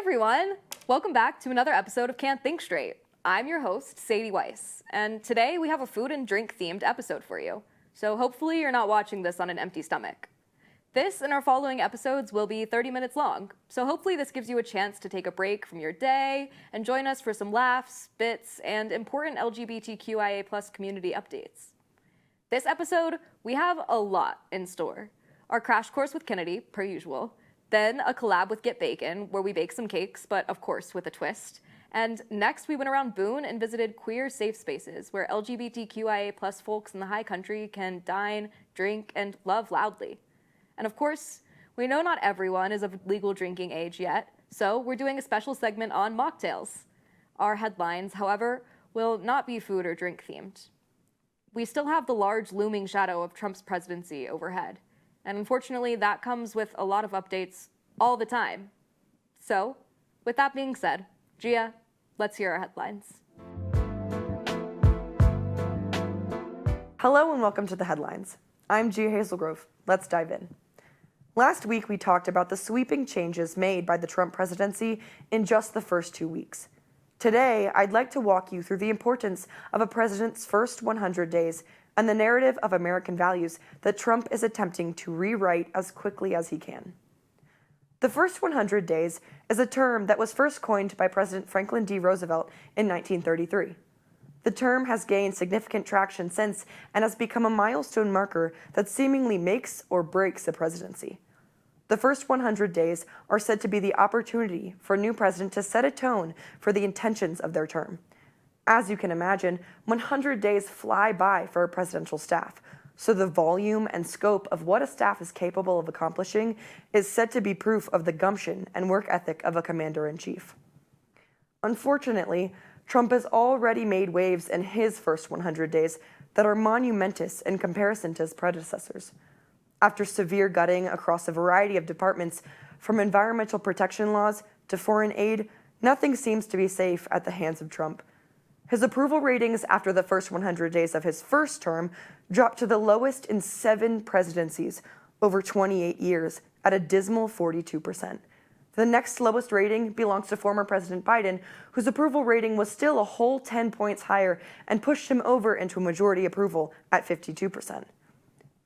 everyone! Welcome back to another episode of Can't Think Straight. I'm your host, Sadie Weiss, and today we have a food and drink themed episode for you. So hopefully you're not watching this on an empty stomach. This and our following episodes will be 30 minutes long, so hopefully this gives you a chance to take a break from your day and join us for some laughs, bits, and important LGBTQIA+ community updates. This episode, we have a lot in store. Our crash course with Kennedy, per usual, then a collab with Get Bakin, where we bake some cakes, but of course with a twist. And next we went around Boone and visited queer safe spaces where LGBTQIA+ folks in the high country can dine, drink, and love loudly. And of course, we know not everyone is of legal drinking age yet, so we're doing a special segment on mocktails. Our headlines, however, will not be food or drink themed. We still have the large looming shadow of Trump's presidency overhead. And unfortunately, that comes with a lot of updates all the time. So, with that being said, Gia, let's hear our headlines. Hello and welcome to the headlines. I'm Gia Hazelgrove. Let's dive in. Last week, we talked about the sweeping changes made by the Trump presidency in just the first 2 weeks. Today, I'd like to walk you through the importance of a president's first 100 days and the narrative of American values that Trump is attempting to rewrite as quickly as he can. The first 100 days is a term that was first coined by President Franklin D. Roosevelt in 1933. The term has gained significant traction since and has become a milestone marker that seemingly makes or breaks a presidency. The first 100 days are said to be the opportunity for a new president to set a tone for the intentions of their term. As you can imagine, 100 days fly by for a presidential staff, so the volume and scope of what a staff is capable of accomplishing is said to be proof of the gumption and work ethic of a commander-in-chief. Unfortunately, Trump has already made waves in his first 100 days that are monumentous in comparison to his predecessors. After severe gutting across a variety of departments, from environmental protection laws to foreign aid, nothing seems to be safe at the hands of Trump. His approval ratings after the first 100 days of his first term dropped to the lowest in 7 presidencies over 28 years at a dismal 42%. The next lowest rating belongs to former President Biden, whose approval rating was still a whole 10 points higher and pushed him over into majority approval at 52%.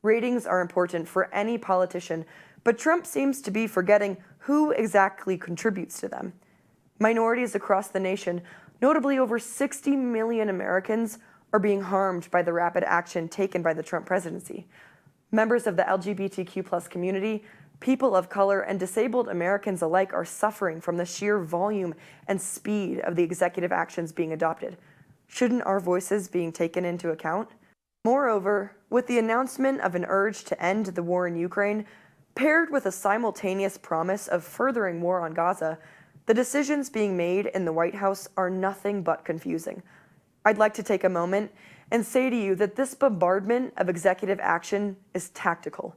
Ratings are important for any politician, but Trump seems to be forgetting who exactly contributes to them. Minorities across the nation, notably over 60 million Americans, are being harmed by the rapid action taken by the Trump presidency. Members of the LGBTQ+ community, people of color, and disabled Americans alike are suffering from the sheer volume and speed of the executive actions being adopted. Shouldn't our voices being taken into account? Moreover, with the announcement of an urge to end the war in Ukraine, paired with a simultaneous promise of furthering war on Gaza, the decisions being made in the White House are nothing but confusing. I'd like to take a moment and say to you that this bombardment of executive action is tactical.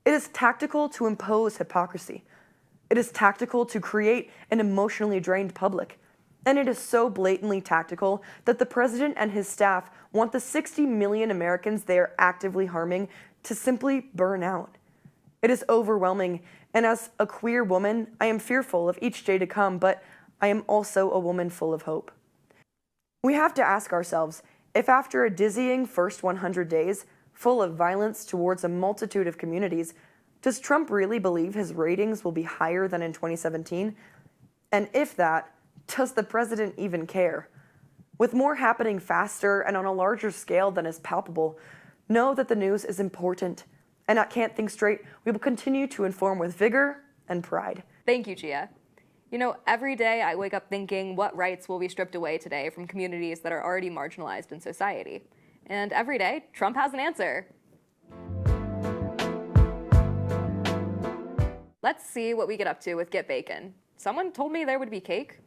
It is tactical to impose hypocrisy. It is tactical to create an emotionally drained public. And it is so blatantly tactical that the president and his staff want the 60 million Americans they are actively harming to simply burn out. It is overwhelming, and as a queer woman, I am fearful of each day to come, but I am also a woman full of hope. We have to ask ourselves, if after a dizzying first 100 days, full of violence towards a multitude of communities, does Trump really believe his ratings will be higher than in 2017? And if that, does the president even care? With more happening faster and on a larger scale than is palpable, know that the news is important. And at Can't Think Straight, we will continue to inform with vigor and pride. Thank you, Gia. You know, every day I wake up thinking, what rights will be stripped away today from communities that are already marginalized in society? And every day, Trump has an answer. Let's see what we get up to with Get Bakin. Someone told me there would be cake.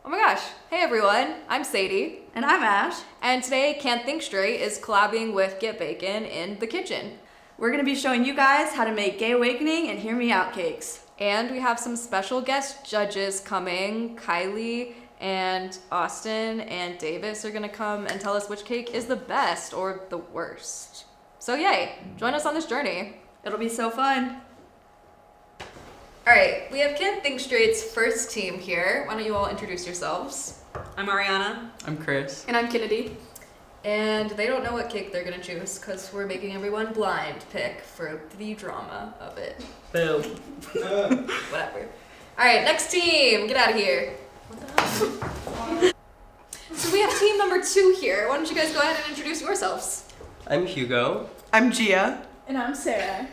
Oh my gosh. Hey everyone, I'm Sadie. And I'm Ash. And today, Can't Think Straight is collabing with Get Bakin in the kitchen. We're going to be showing you guys how to make Gay Awakening and Hear Me Out cakes. And we have some special guest judges coming. Kylie and Austin and Davis are going to come and tell us which cake is the best or the worst. So yay, join us on this journey. It'll be so fun. All right, we have Can't Think Straight's first team here. Why don't you all introduce yourselves? I'm Ariana. I'm Chris. And I'm Kennedy. And they don't know what cake they're gonna choose because we're making everyone blind pick for the drama of it. Boom. Whatever. All right, next team, get out of here. So we have team number 2 here. Why don't you guys go ahead and introduce yourselves? I'm Hugo. I'm Gia. And I'm Sarah.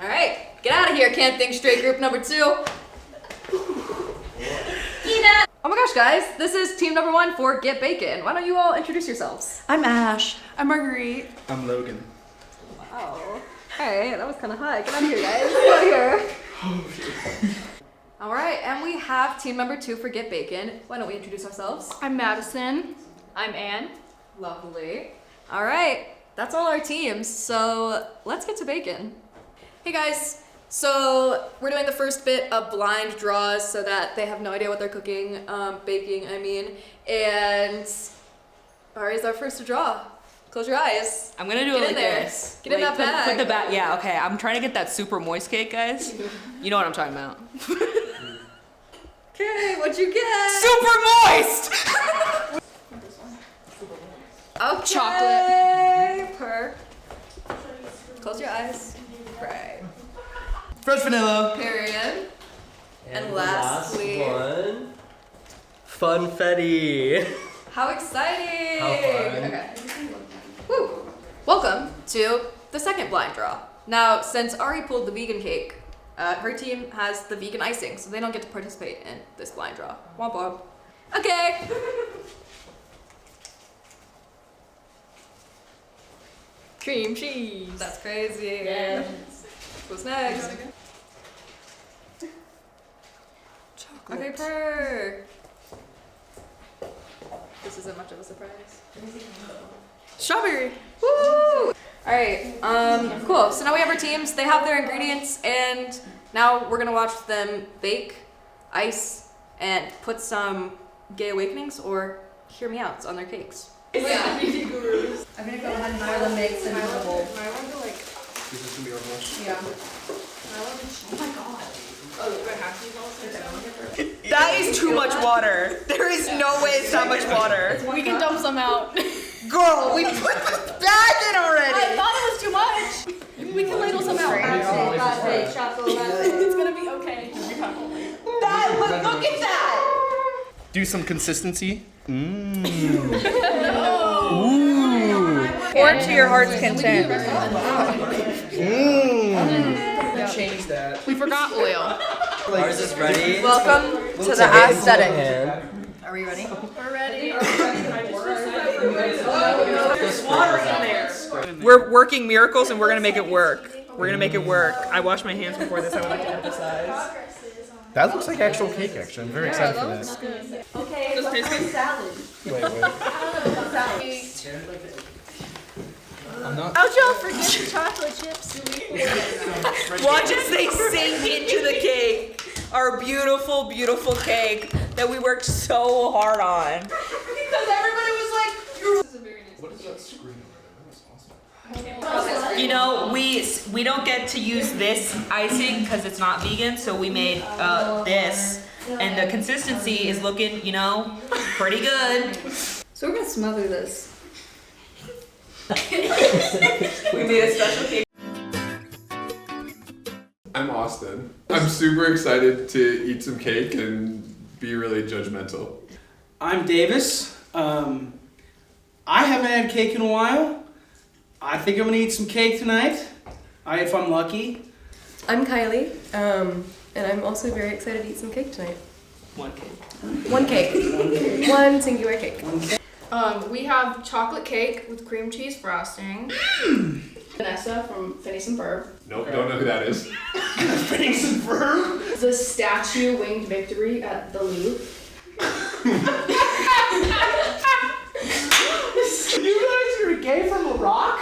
All right, get out of here, Can't Think Straight group number 2. Ina. Oh my gosh, guys, this is team number 1 for Get Bakin. Why don't you all introduce yourselves? I'm Ash. I'm Marguerite. I'm Logan. Wow. All right, that was kind of high. Get out of here, guys. Get out of here. All right, and we have team number 2 for Get Bakin. Why don't we introduce ourselves? I'm Madison. I'm Anne. Lovely. All right, that's all our teams, so let's get to bacon. Hey guys, so we're doing the first bit of blind draws so that they have no idea what they're cooking, baking, I mean, and Ari's our first to draw. Close your eyes. I'm gonna do Get it in like there. this. Get in that bag. Put the bag. Yeah, okay. I'm trying to get that super moist cake, guys. You know what I'm talking about. Okay, what'd you get? Super moist! Okay. Chocolate. Per. Close your eyes. Right. Fresh vanilla. Period. And the lastly- last one. Funfetti. How exciting! How fun. Okay. Woo. Welcome to the second blind draw. Now, since Ari pulled the vegan cake, her team has the vegan icing, so they don't get to participate in this blind draw. Womp womp. Okay. Cream cheese. That's crazy. Yes. What's next? Okay, per. This isn't much of a surprise. Strawberry. Woo! Alright, cool. So now we have our teams. They have their ingredients, and now we're gonna watch them bake, ice, and put some gay awakenings or hear me outs on their cakes. Yeah. I'm gonna go ahead and pour the mix into the bowl. This is gonna be our whole. Yeah. That is too much water. There is no way it's that much water. We can dump some out. Girl, we put this bag in I already. thought it was too much. We can ladle some out. It's gonna be okay. Look at that. Do some consistency. Pour to your heart's content. Change that. We forgot oil. Ours is ready. Welcome We'll to take the it into aesthetic. hand. Are we ready? We're ready. We're working miracles and we're gonna make it work. We're gonna make it work. I washed my hands before this. I want to emphasize. That looks like actual cake. Actually, I'm very excited for this. Okay, let's have salad. Wait. I'm not. How'd y'all forget the chocolate chips? Watch as they sink into the cake. Our beautiful, beautiful cake that we worked so hard on. Because everybody was like, What is that screen over there? That was awesome. you know, we don't get to use this icing because it's not vegan, so we made this, and the consistency is looking, you know, pretty good. So we're gonna smother this. We made a special cake. I'm Austin. I'm super excited to eat some cake and be really judgmental. I'm Davis. I haven't had cake in a while. I think I'm gonna eat some cake tonight, if I'm lucky. I'm Kylie, and I'm also very excited to eat some cake tonight. One cake. One cake. One singular cake. We have chocolate cake with cream cheese frosting. Vanessa from Phineas and Ferb. Nope, don't know who that is. Phineas and Ferb. The statue winged victory at the Louvre. You guys are gay from a rock?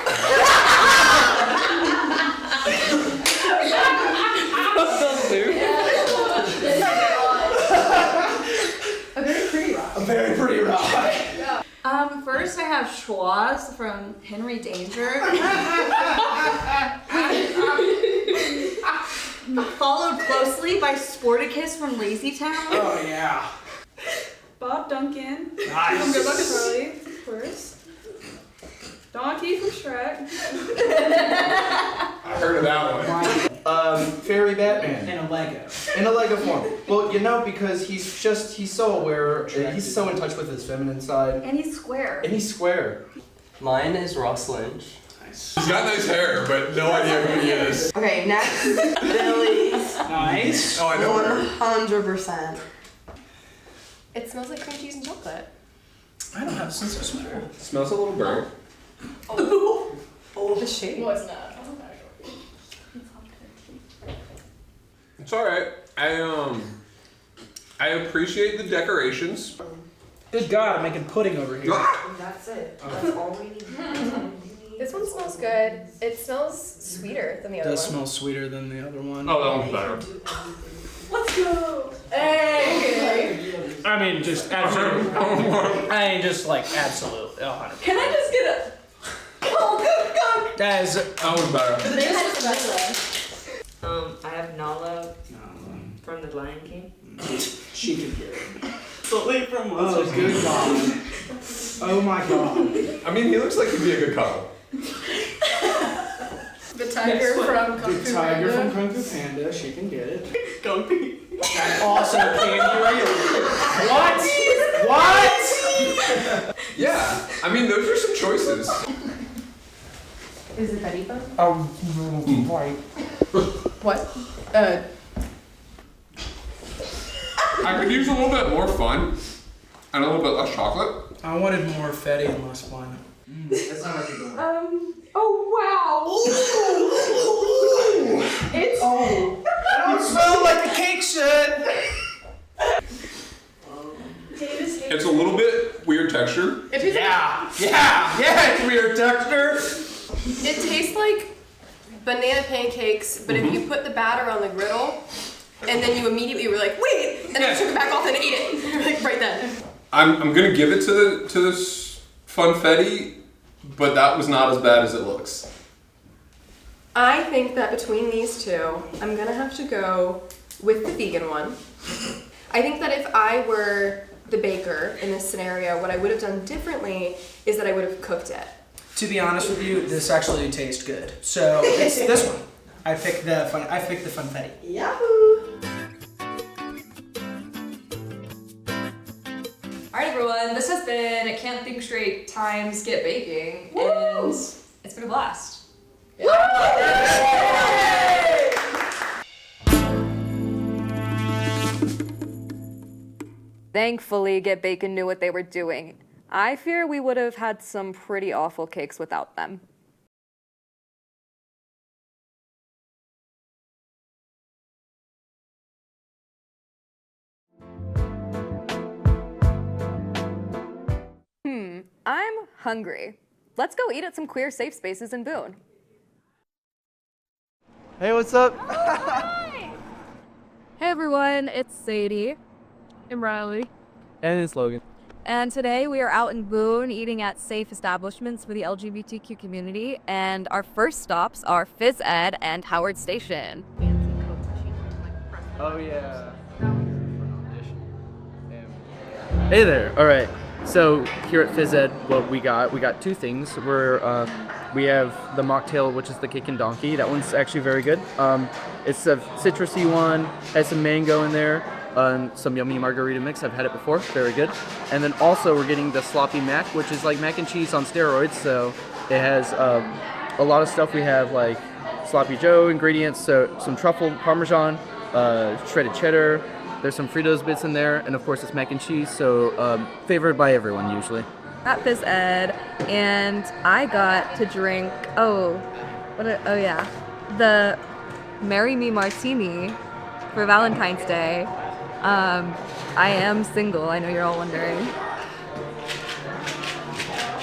A very pretty rock. A very pretty rock. First I have Schwaz from Henry Danger. Followed closely by Sporticus from Lazy Town. Oh yeah. Bob Duncan. Nice. From Good Luck Charlie, of course. Donkey from Shrek. I heard of that one. Fairy Batman. And a Lego. In a Lego form. Well, you know, because he's so aware, he's so in touch with his feminine side. And he's square. And he's square. Mine is Ross Lynch. Nice. He's got nice hair, but no idea who he is. Okay, next, Billy's. Nice. Oh, I know her. 100%. It smells like cream cheese and chocolate. I don't have a sense of smell. Smells a little burnt. The shade. Well, it's not. It's alright. I appreciate the decorations. Good God, I'm making pudding over here. That's it. That's all we need. This one smells good. It smells sweeter than the It other does one. smell sweeter than the other one. Oh, that one's better. Let's go. Hey. I mean, just absolutely. I mean, just like absolute. 100. Can I just get a... That is. That one's better. I have Nala from The Lion King. She can hear it. Sully from Oh, good God. Oh my God. I mean, he looks like he'd be a good couple. The tiger from Kung The Fu tiger Panda. from Kung Fu Panda. She can get it. That also candy regular. What? What? Yeah, I mean, those are some choices. Is it Betty Bun? Right. What? I could use a little bit more fun and a little bit less chocolate. I wanted more fetty and less fun. That's not what you're doing. Oh wow. It's I don't smell like the cake should. Davis hates It's a little bit weird texture. it. Tastes Yeah, it's weird texture. It tastes like banana pancakes, but if you put the batter on the griddle, and then you immediately were like, wait, and then took it back off and ate it, like right then. I'm gonna give it to this funfetti, but that was not as bad as it looks. I think that between these two, I'm gonna have to go with the vegan one. I think that if I were the baker in this scenario, what I would have done differently is that I would have cooked it. To be honest with you, this actually tastes good. So it's this one. I picked the funfetti. Yahoo! Alright everyone, this has been Can't Think Straight times Get Baking, and it's been a blast. Thankfully, Get Bakin knew what they were doing. I fear we would have had some pretty awful cakes without them. I'm hungry. Let's go eat at some queer safe spaces in Boone. Hey, what's up? Hey everyone, it's Sadie. I'm Riley. And it's Logan. And today we are out in Boone eating at safe establishments for the LGBTQ community. And our first stops are Phys Ed and Howard Station. Oh yeah. Hey there. All right. So here at Phys Ed, what we got two things. We have the mocktail, which is the cake and donkey. That one's actually very good. It's a citrusy one, has some mango in there, some yummy margarita mix. I've had it before, very good. And then also we're getting the sloppy mac, which is like mac and cheese on steroids. So it has a lot of stuff. We have like sloppy Joe ingredients, so some truffle parmesan, shredded cheddar. There's some Fritos bits in there, and of course it's mac and cheese, so favored by everyone usually. At Phys Ed, and I got to drink, the Marry Me Martini for Valentine's Day. I am single, I know you're all wondering.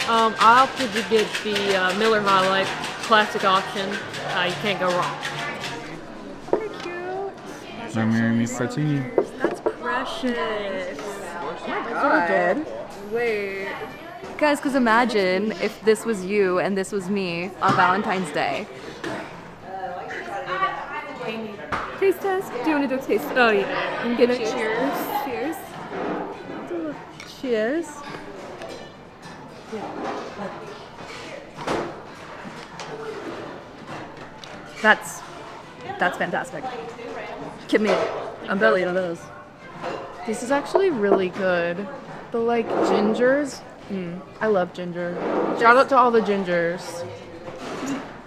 I opted to get the Miller High Life classic option. You can't go wrong. My Marry Me Martini. That's precious. Oh my god. Wait. Guys, because imagine if this was you and this was me on Valentine's Day. taste test? Do you want to do a taste? Oh yeah. I'm gonna cheers. Cheers. Cheers. That's fantastic. Give me a billion of those. This is actually really good. The like gingers. I love ginger. Shout out to all the gingers.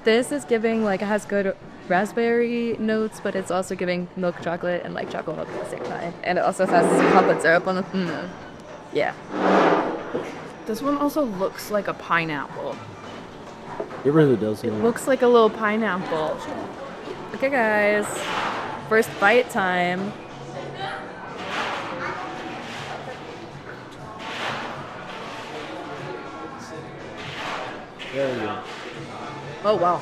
This is giving like, it has good raspberry notes, but it's also giving milk chocolate and like chocolate milk at the same time. And it also has chocolate syrup on the. Yeah. This one also looks like a pineapple. It really does. It looks like a little pineapple. Okay, guys. First bite time. There you go. Oh, wow.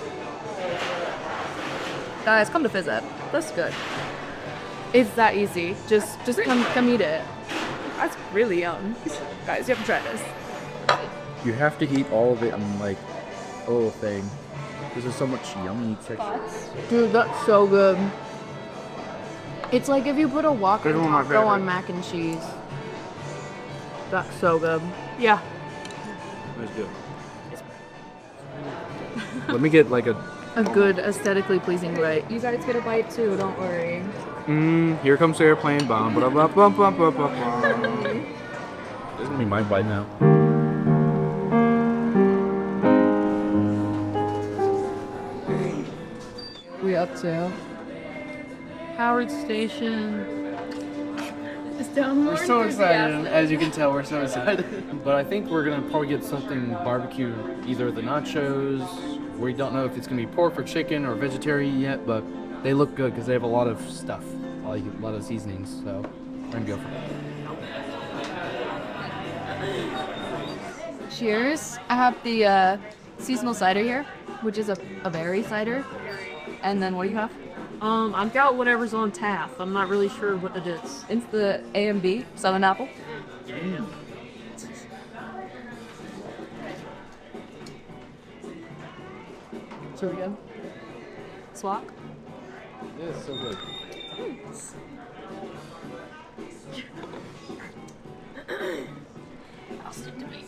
Guys, come to Fizz Ed. That's good. It's that easy. Just come eat it. That's really yum. Guys, you have to try this. You have to eat all of it on like a little thing. Because there's so much yummy texture. Dude, that's so good. It's like if you put a walking This one my taco on favorite. mac and cheese. That's so good. Yeah. That's good. Let me get like a. A good aesthetically pleasing bite. You guys get a bite too, don't worry. Here comes the airplane. Bum, ba, bum, bum, bum, bum, bum. This is gonna be my bite now. We up to Howard Station. It's down more. We're so excited. As you can tell, we're so excited. But I think we're gonna probably get something barbecue, either the nachos. We don't know if it's gonna be pork or chicken or vegetarian yet, but they look good because they have a lot of stuff, like a lot of seasonings. So we're gonna go for it. Cheers. I have the seasonal cider here, which is a berry cider. And then what do you have? I've got whatever's on tap. I'm not really sure what it is. It's the A&B Southern Apple. So good. Swap. Yeah, it's so good. I'll stick to beer.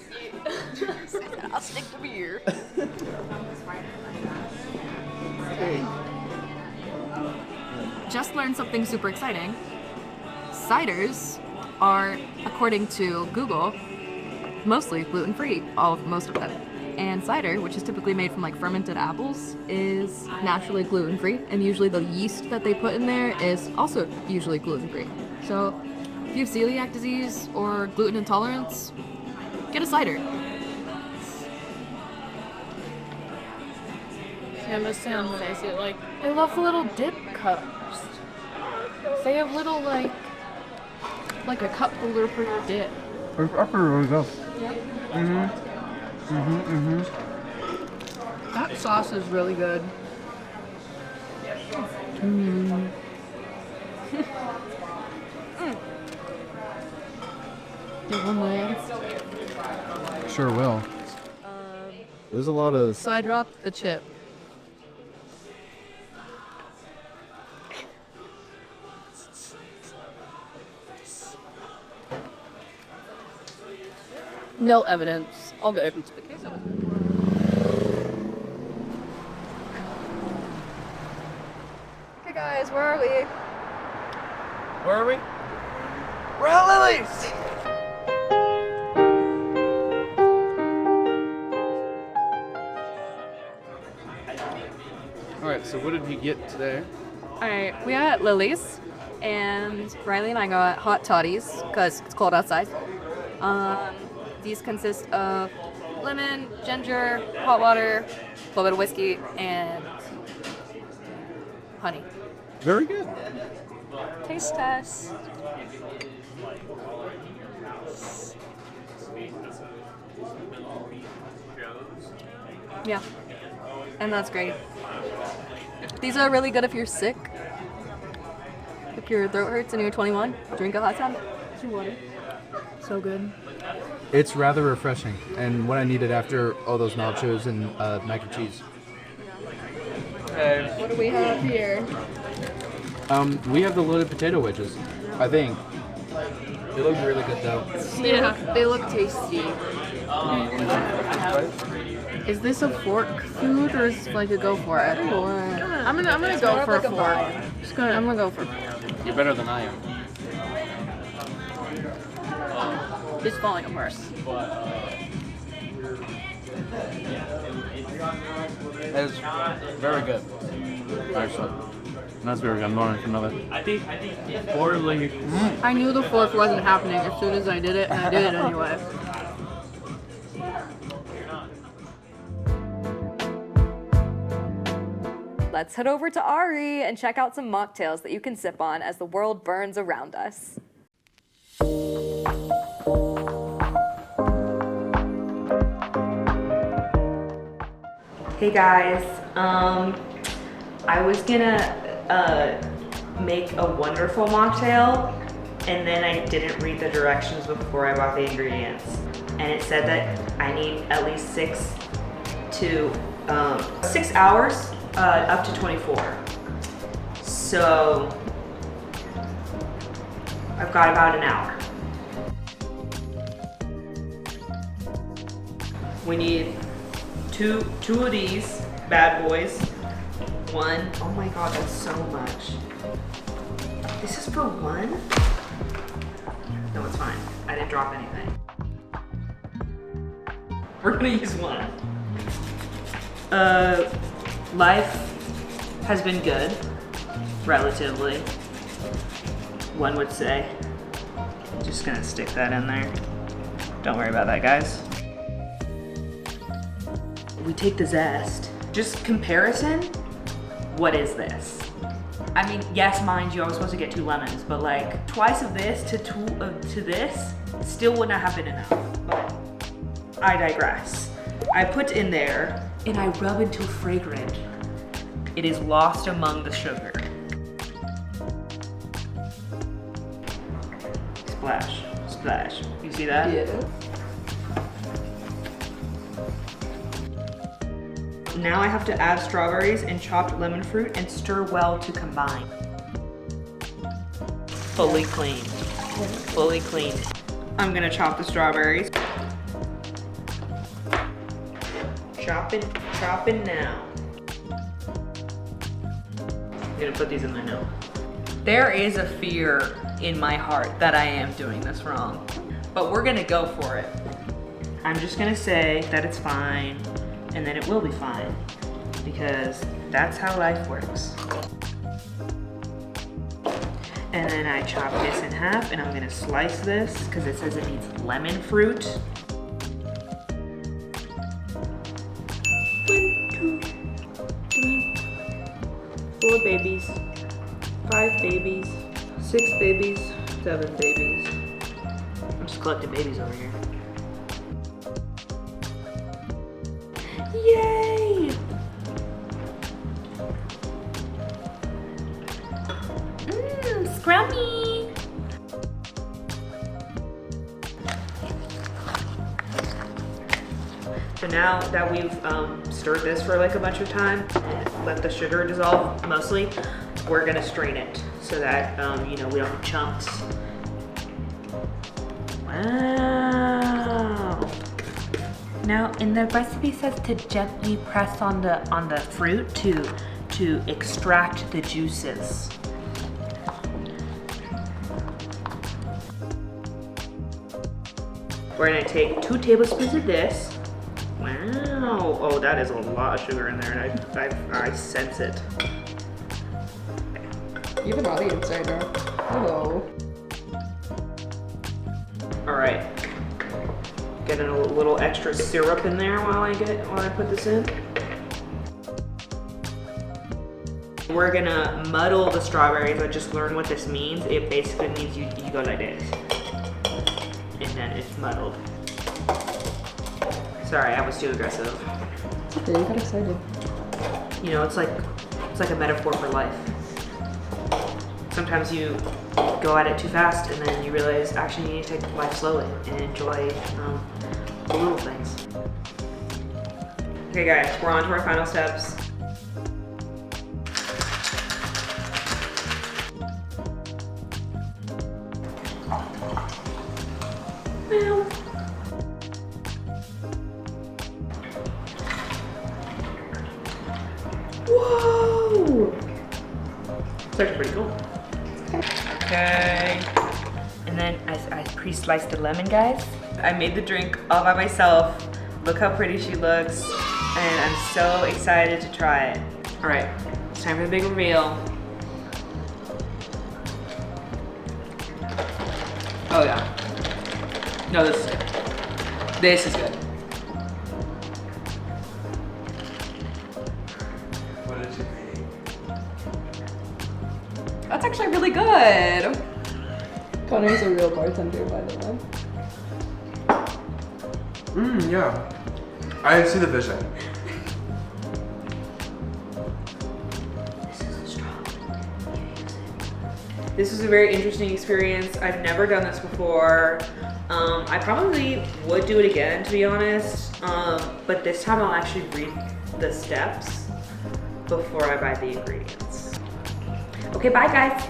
I'll stick to beer. Just learned something super exciting. Ciders are, according to Google, mostly gluten-free, most of them. And cider, which is typically made from like fermented apples, is naturally gluten-free, and usually the yeast that they put in there is also usually gluten-free. So if you have celiac disease or gluten intolerance, get a cider. Yeah, this sounds fancy. Like, I love the little dip cups. They have little like a cup holder for your dip. It's actually really good. That sauce is really good. Get one last. Sure will. There's a lot of. So I dropped the chip. No evidence. All good. Okay guys, where are we? Where are we? We're at Lily's! Alright, so what did we get today? Alright, we got Lily's, and Riley and I got hot toddies, because it's cold outside. These consist of lemon, ginger, hot water, a little bit of whiskey, and honey. Very good. Taste test. Yeah, and that's great. These are really good if you're sick. If your throat hurts and you're 21, drink a hot toddy. Some water. So good. It's rather refreshing, and what I needed after all those nachos and mac and cheese. What do we have here? We have the loaded potato wedges, I think. They look really good though. Yeah, they look tasty. Is this a fork food or is it like a go for it? I'm gonna go for a fork. I'm gonna go for a fork. You're better than I am. It's falling apart. That is very good. Actually. That's very good. I'm going for another. Poorly. I knew the fork wasn't happening as soon as I did it, and I did it anyway. Let's head over to Ari and check out some mocktails that you can sip on as the world burns around us. Hey guys, I was gonna make a wonderful mocktail, and then I didn't read the directions before I bought the ingredients, and it said that I need at least 6 hours up to 24. So I've got about an hour. We need two of these bad boys. One, oh my god, that's so much. This is for one? No, it's fine. I didn't drop anything. We're gonna use one. Life has been good, relatively, one would say. Just gonna stick that in there. Don't worry about that, guys. We take the zest. Just comparison, what is this? I mean, yes, mind you, I was supposed to get 2 lemons, but like twice of this to this still would not have been enough, but I digress. I put in there and I rub until fragrant. It is lost among the sugar. Splash, splash. You see that? Yeah. Now I have to add strawberries and chopped lemon fruit and stir well to combine. Fully cleaned. Fully cleaned. I'm gonna chop the strawberries. Chopping now. I'm gonna put these in my nose. There is a fear in my heart that I am doing this wrong, but we're gonna go for it. I'm just gonna say that it's fine, and then it will be fine, because that's how life works. And then I chop this in half, and I'm gonna slice this, because it says it needs lemon fruit. 1, 2, 3, 4 babies, 5 babies, 6 babies, 7 babies. I'm just collecting babies over here. Yay! Scrummy! So now that we've stirred this for like a bunch of time and let the sugar dissolve mostly, we're gonna strain it so that you know, we don't have chunks. Wow! Now, in the recipe says to gently press on the fruit to extract the juices. We're gonna take 2 tablespoons of this. Wow! Oh, that is a lot of sugar in there, and I sense it. Even on the inside now. Hello. All right. Getting a little extra syrup in there while I put this in. We're gonna muddle the strawberries. I just learned what this means. It basically means you go like this, and then it's muddled. Sorry, I was too aggressive. It's okay, you got excited. You know, it's like a metaphor for life. Sometimes you go at it too fast, and then you realize actually you need to take life slowly and enjoy the little things. Okay guys, we're on to our final steps. actually pretty cool. Okay. And then I pre-sliced the lemon, guys. I made the drink all by myself. Look how pretty she looks. And I'm so excited to try it. All right, it's time for the big reveal. Oh yeah. No, this is good. This is good. What did you make? That's actually really good. Connor's a real bartender, by the way. Yeah. I see the vision. This was a very interesting experience. I've never done this before. I probably would do it again, to be honest. But this time I'll actually read the steps before I buy the ingredients. Okay, bye guys.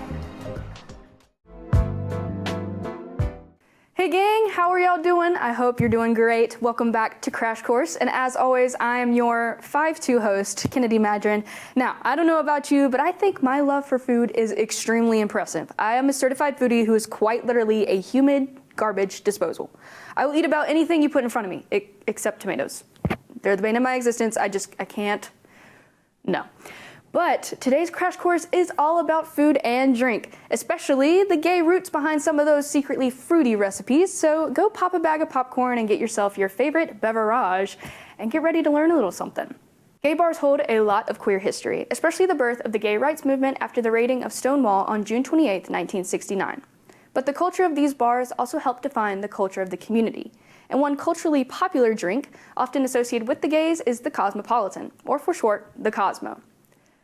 Hey gang, how are y'all doing? I hope you're doing great. Welcome back to Crash Course, and as always, I am your 5'2" host, Kennedy Madron. Now, I don't know about you, but I think my love for food is extremely impressive. I am a certified foodie who is quite literally a humid garbage disposal. I will eat about anything you put in front of me, except tomatoes. They're the bane of my existence. I can't. No. But today's Crash Course is all about food and drink, especially the gay roots behind some of those secretly fruity recipes. So go pop a bag of popcorn and get yourself your favorite beverage and get ready to learn a little something. Gay bars hold a lot of queer history, especially the birth of the gay rights movement after the raiding of Stonewall on June 28, 1969. But the culture of these bars also helped define the culture of the community. And one culturally popular drink, often associated with the gays, is the Cosmopolitan, or for short, the Cosmo.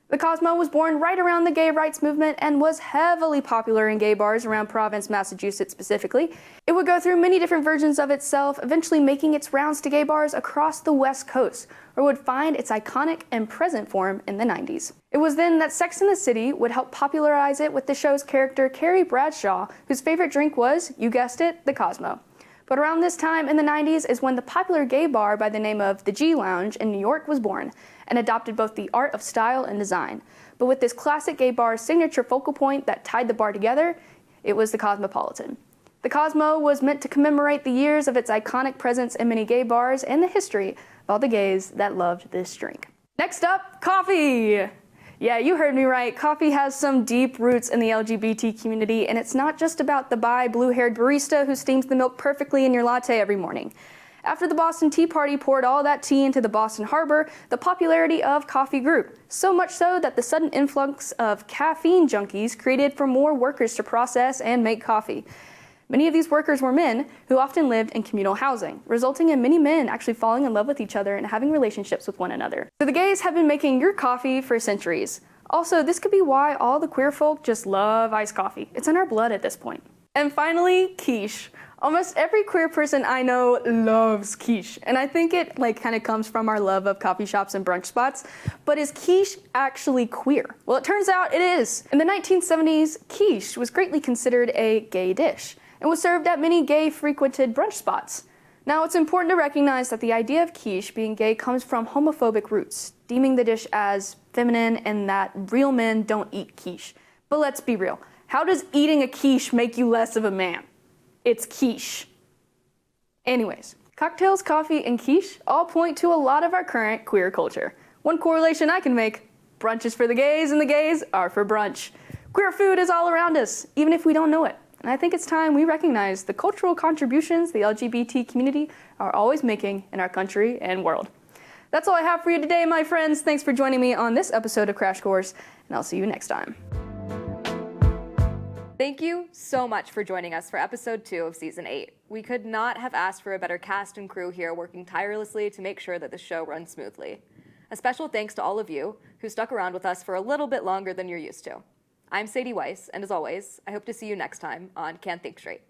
The Cosmo was born right around the gay rights movement and was heavily popular in gay bars around Providence, Massachusetts specifically. It would go through many different versions of itself, eventually making its rounds to gay bars across the West Coast, where it would find its iconic and present form in the 90s. It was then that Sex and the City would help popularize it with the show's character Carrie Bradshaw, whose favorite drink was, you guessed it, the Cosmo. But around this time in the 90s is when the popular gay bar by the name of the G Lounge in New York was born, and adopted both the art of style and design. But with this classic gay bar's signature focal point that tied the bar together, it was the Cosmopolitan. The Cosmo was meant to commemorate the years of its iconic presence in many gay bars and the history of all the gays that loved this drink. Next up, coffee! Yeah, you heard me right. Coffee has some deep roots in the LGBT community, and it's not just about the bi, blue-haired barista who steams the milk perfectly in your latte every morning. After the Boston Tea Party poured all that tea into the Boston Harbor, the popularity of coffee grew, so much so that the sudden influx of caffeine junkies created for more workers to process and make coffee. Many of these workers were men who often lived in communal housing, resulting in many men actually falling in love with each other and having relationships with one another. So the gays have been making your coffee for centuries. Also, this could be why all the queer folk just love iced coffee. It's in our blood at this point. And finally, quiche. Almost every queer person I know loves quiche, and I think it kind of comes from our love of coffee shops and brunch spots. But is quiche actually queer? Well, it turns out it is. In the 1970s, quiche was greatly considered a gay dish and was served at many gay-frequented brunch spots. Now, it's important to recognize that the idea of quiche being gay comes from homophobic roots, deeming the dish as feminine and that real men don't eat quiche. But let's be real. How does eating a quiche make you less of a man? It's quiche. Anyways, cocktails, coffee, and quiche all point to a lot of our current queer culture. One correlation I can make, brunch is for the gays and the gays are for brunch. Queer food is all around us, even if we don't know it. And I think it's time we recognize the cultural contributions the LGBT community are always making in our country and world. That's all I have for you today, my friends. Thanks for joining me on this episode of Crash Course, and I'll see you next time. Thank you so much for joining us for episode 2 of season 8. We could not have asked for a better cast and crew here working tirelessly to make sure that the show runs smoothly. A special thanks to all of you who stuck around with us for a little bit longer than you're used to. I'm Sadie Weiss, and as always, I hope to see you next time on Can't Think Straight.